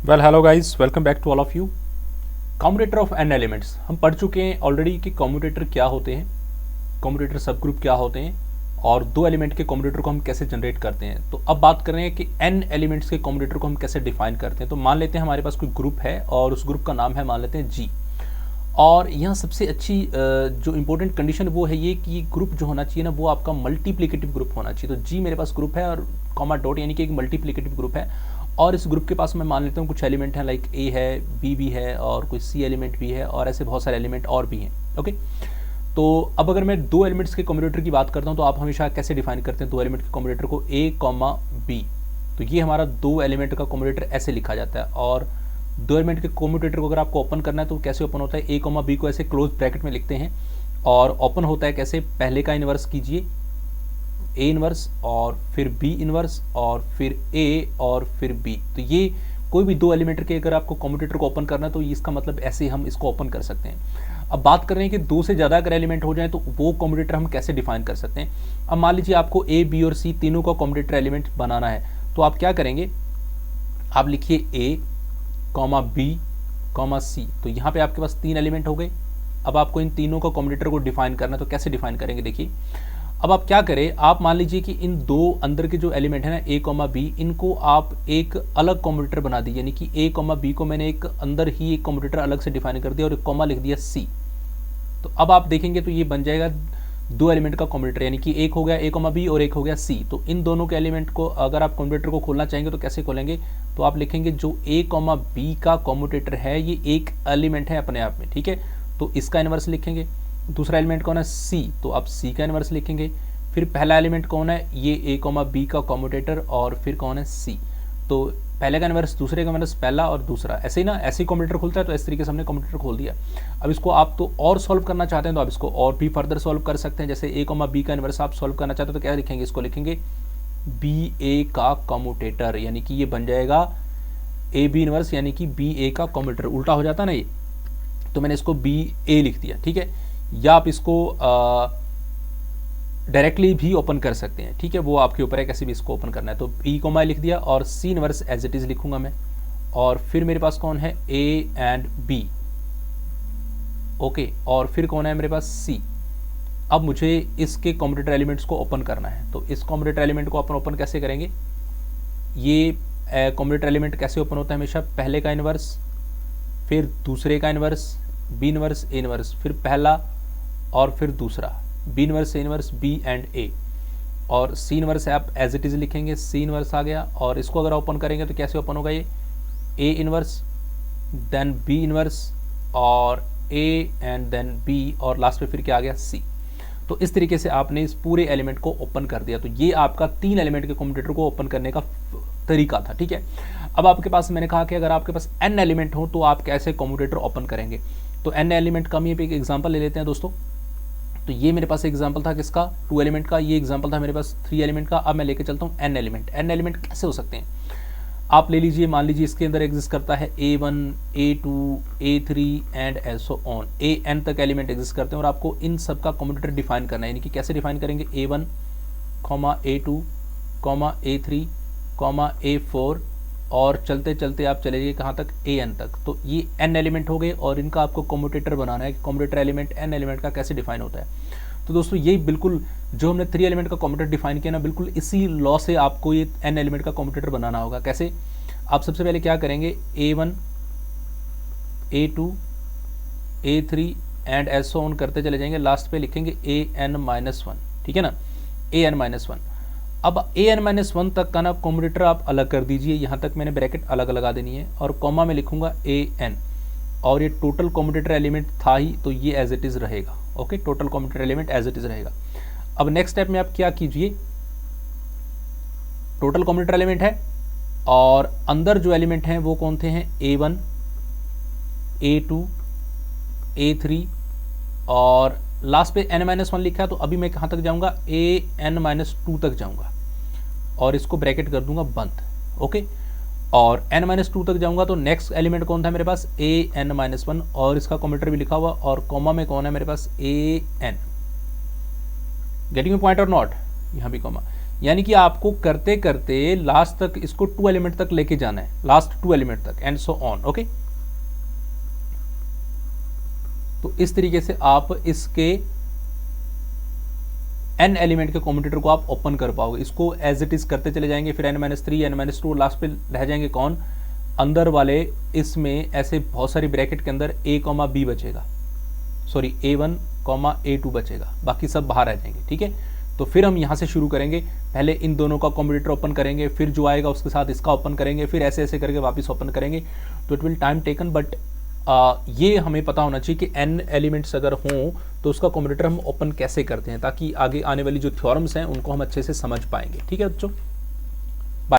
Well hello guys, welcome back to all of you. Commutator of n elements हम पढ़ चुके हैं already कि कम्यूटेटर क्या होते हैं, कम्यूटेटर सब ग्रुप क्या होते हैं और दो एलिमेंट के कम्यूटेटर को हम कैसे जनरेट करते हैं। तो अब बात कर रहे हैं कि एन एलिमेंट्स के कम्यूटेटर को हम कैसे डिफाइन करते हैं। तो मान लेते हैं हमारे पास कोई ग्रुप है और उस ग्रुप का नाम है, मान लेते हैं जी। और यहाँ सबसे अच्छी जो इंपॉर्टेंट कंडीशन वो है ये कि ग्रुप जो होना चाहिए ना वो आपका मल्टीप्लिकेटिव ग्रुप होना चाहिए। तो जी मेरे पास ग्रुप है और कॉमा डॉट यानी कि एक मल्टीप्लिकेटिव ग्रुप है और इस ग्रुप के पास मैं मान लेता हूँ कुछ एलिमेंट हैं, लाइक ए है, बी भी है और कोई सी एलिमेंट भी है और ऐसे बहुत सारे एलिमेंट और भी हैं। ओके, तो अब अगर मैं दो एलिमेंट्स के कम्यूटेटर की बात करता हूँ तो आप हमेशा कैसे डिफाइन करते हैं दो एलिमेंट के कम्यूटेटर को, ए कॉमा बी। तो ये हमारा दो एलिमेंट का कम्यूटेटर ऐसे लिखा जाता है। और दो एलिमेंट के कम्यूटेटर को अगर आपको ओपन करना है तो कैसे ओपन होता है, ए कॉमा बी को ऐसे क्लोज ब्रैकेट में लिखते हैं और ओपन होता है कैसे, पहले का इन्वर्स कीजिए ए इन्वर्स और फिर बी इन्वर्स और फिर ए और फिर बी। तो ये कोई भी दो एलिमेंट के अगर आपको कम्यूटेटर को ओपन करना है तो इसका मतलब ऐसे हम इसको ओपन कर सकते हैं। अब बात कर रहे हैं कि दो से ज़्यादा अगर एलिमेंट हो जाए तो वो कम्यूटेटर हम कैसे डिफाइन कर सकते हैं। अब मान लीजिए आपको ए बी और सी तीनों का कम्यूटेटर एलिमेंट बनाना है तो आप क्या करेंगे, आप लिखिए ए कॉमा बी कॉमा सी। तो यहाँ पे आपके पास तीन एलिमेंट हो गए। अब आपको इन तीनों का कम्यूटेटर को डिफाइन करना है तो कैसे डिफाइन करेंगे, देखिए अब आप क्या करें, आप मान लीजिए कि इन दो अंदर के जो एलिमेंट है ना ए कॉमा बी, इनको आप एक अलग कम्यूटेटर बना दीजिए। यानी कि ए कॉमा बी को मैंने एक अंदर ही एक कम्यूटेटर अलग से डिफाइन कर दिया और एक कॉमा लिख दिया सी। तो अब आप देखेंगे तो ये बन जाएगा दो एलिमेंट का कम्यूटेटर, यानी कि एक हो गया ए कॉमा बी और एक हो गया सी। तो इन दोनों के एलिमेंट को अगर आप कम्यूटेटर को खोलना चाहेंगे तो कैसे खोलेंगे, तो आप लिखेंगे जो ए कॉमा बी का कम्यूटेटर है ये एक एलिमेंट है अपने आप में, ठीक है। तो इसका इन्वर्स लिखेंगे। दूसरा एलिमेंट कौन है, सी, तो आप सी का इन्वर्स लिखेंगे। फिर पहला एलिमेंट कौन है, ये ए कॉमा बी का कम्यूटेटर और फिर कौन है, सी। तो पहले का इन्वर्स दूसरे का इन्वर्स पहला और दूसरा, ऐसे ही ना, ऐसे ही कम्यूटेटर खुलता है। तो इस तरीके से हमने कम्यूटेटर खोल दिया। अब इसको आप तो और सॉल्व करना चाहते हैं तो आप इसको और भी फर्दर सॉल्व कर सकते हैं। जैसे ए कॉमा बी का इन्वर्स आप सॉल्व करना चाहते हो तो क्या लिखेंगे, इसको लिखेंगे बी ए का कम्यूटेटर, यानी कि ये बन जाएगा ए बी इन्वर्स यानी कि बी ए का कम्यूटेटर। उल्टा हो जाता ना ये, तो मैंने इसको बी ए लिख दिया, ठीक है। या आप इसको डायरेक्टली भी ओपन कर सकते हैं, ठीक है, वो आपके ऊपर है कैसे भी इसको ओपन करना है। तो बी कोमा लिख दिया और C inverse as it is लिखूंगा मैं। और फिर मेरे पास कौन है, ए एंड बी, ओके। और फिर कौन है मेरे पास, सी। अब मुझे इसके कम्यूटेटर एलिमेंट्स को ओपन करना है। तो इस कम्यूटेटर एलिमेंट को अपन ओपन कैसे करेंगे, ये कम्यूटेटर एलिमेंट कैसे ओपन होता है, हमेशा पहले का इन्वर्स, फिर दूसरे का inverse, B inverse A inverse, फिर पहला और फिर दूसरा, B inverse A inverse, B and A. और सी इन्वर्स है आप एज इट इज लिखेंगे, सी इन्वर्स आ गया। और इसको अगर ओपन करेंगे तो कैसे ओपन होगा, ये A inverse then B inverse और ए एंड देन बी और लास्ट में फिर क्या आ गया, सी। तो इस तरीके से आपने इस पूरे एलिमेंट को ओपन कर दिया। तो ये आपका तीन एलिमेंट के कम्यूटेटर को ओपन करने का तरीका था, ठीक है। अब आपके पास, मैंने कहा कि अगर आपके पास एन एलिमेंट हो तो आप कैसे कम्यूटेटर ओपन करेंगे। तो एन एलिमेंट का हम ये एक एग्जांपल ले लेते हैं दोस्तों। तो ये मेरे पास एग्जांपल था किसका, टू एलिमेंट का। ये एग्जांपल था मेरे पास थ्री एलिमेंट का। अब मैं लेके चलता हूँ एन एलिमेंट। एन एलिमेंट कैसे हो सकते हैं, आप ले लीजिए, मान लीजिए इसके अंदर एग्जिस्ट करता है A1 A2 A3 एंड एसो ऑन, AN तक एलिमेंट एग्जिस्ट करते हैं और आपको इन सब का कम्यूटेटर डिफाइन करना है। यानी कि कैसे डिफाइन करेंगे, A1 A2 A3 A4 और चलते चलते आप चलेंगे कहाँ तक, AN तक। तो ये n एलिमेंट हो गए और इनका आपको कम्यूटेटर बनाना है। कम्यूटेटर एलिमेंट n एलिमेंट का कैसे डिफाइन होता है। तो दोस्तों यही बिल्कुल जो हमने थ्री एलिमेंट का कम्यूटेटर डिफाइन किया ना, बिल्कुल इसी लॉ से आपको ये n एलिमेंट का कम्यूटेटर बनाना होगा। कैसे, आप सबसे पहले क्या करेंगे, A1 A2 A3 एंड एसो ऑन करते चले जाएंगे, लास्ट पे लिखेंगे AN-1, ठीक है ना, AN-1। अब AN-1 तक का ना कम्यूटेटर आप अलग कर दीजिए, यहाँ तक मैंने ब्रैकेट अलग लगा देनी है और कॉमा में लिखूंगा AN। और ये टोटल कम्यूटेटर एलिमेंट था ही तो ये एज इट इज रहेगा, okay, total commutator element as it is रहेगा। अब नेक्स्ट स्टेप में आप क्या कीजिए, टोटल कम्यूटेटर एलिमेंट है और अंदर जो एलिमेंट हैं वो कौन थे हैं, A1 A2 A3 और लास्ट पे n-1 लिखा है। तो अभी मैं कहाँ तक जाऊँगा, AN-2 तक जाऊँगा और इसको ब्रैकेट कर दूंगा बंद, ओके। और n-2 तक जाऊँगा तो नेक्स्ट एलिमेंट कौन था मेरे पास, AN-1 और इसका कम्यूटेटर भी लिखा हुआ और कॉमा में कौन है मेरे पास, AN। गेटिंग पॉइंट और नॉट, यहाँ भी कॉमा। यानी कि आपको करते करते लास्ट तक इसको 2 एलिमेंट तक लेके जाना है, लास्ट 2 एलिमेंट तक एंड सो ऑन। ओके, तो इस तरीके से आप इसके n एलिमेंट के कॉम्यूटेटर को आप ओपन कर पाओगे। इसको एज इट इज करते चले जाएंगे, फिर n-3 n-2 लास्ट पे रह जाएंगे कौन, अंदर वाले इसमें ऐसे बहुत सारी ब्रैकेट के अंदर a, b बचेगा, सॉरी a1, a2 बचेगा, बाकी सब बाहर आ जाएंगे। ठीक है, तो फिर हम यहाँ से शुरू करेंगे, पहले इन दोनों का कॉम्यूटेटर ओपन करेंगे, फिर जो आएगा उसके साथ इसका ओपन करेंगे, फिर ऐसे ऐसे करके वापस ओपन करेंगे। तो it will time taken, but ये हमें पता होना चाहिए कि n एलिमेंट्स अगर हों तो उसका कॉम्यूटेटर हम ओपन कैसे करते हैं, ताकि आगे आने वाली जो थ्योरम्स हैं उनको हम अच्छे से समझ पाएंगे। ठीक है बच्चों।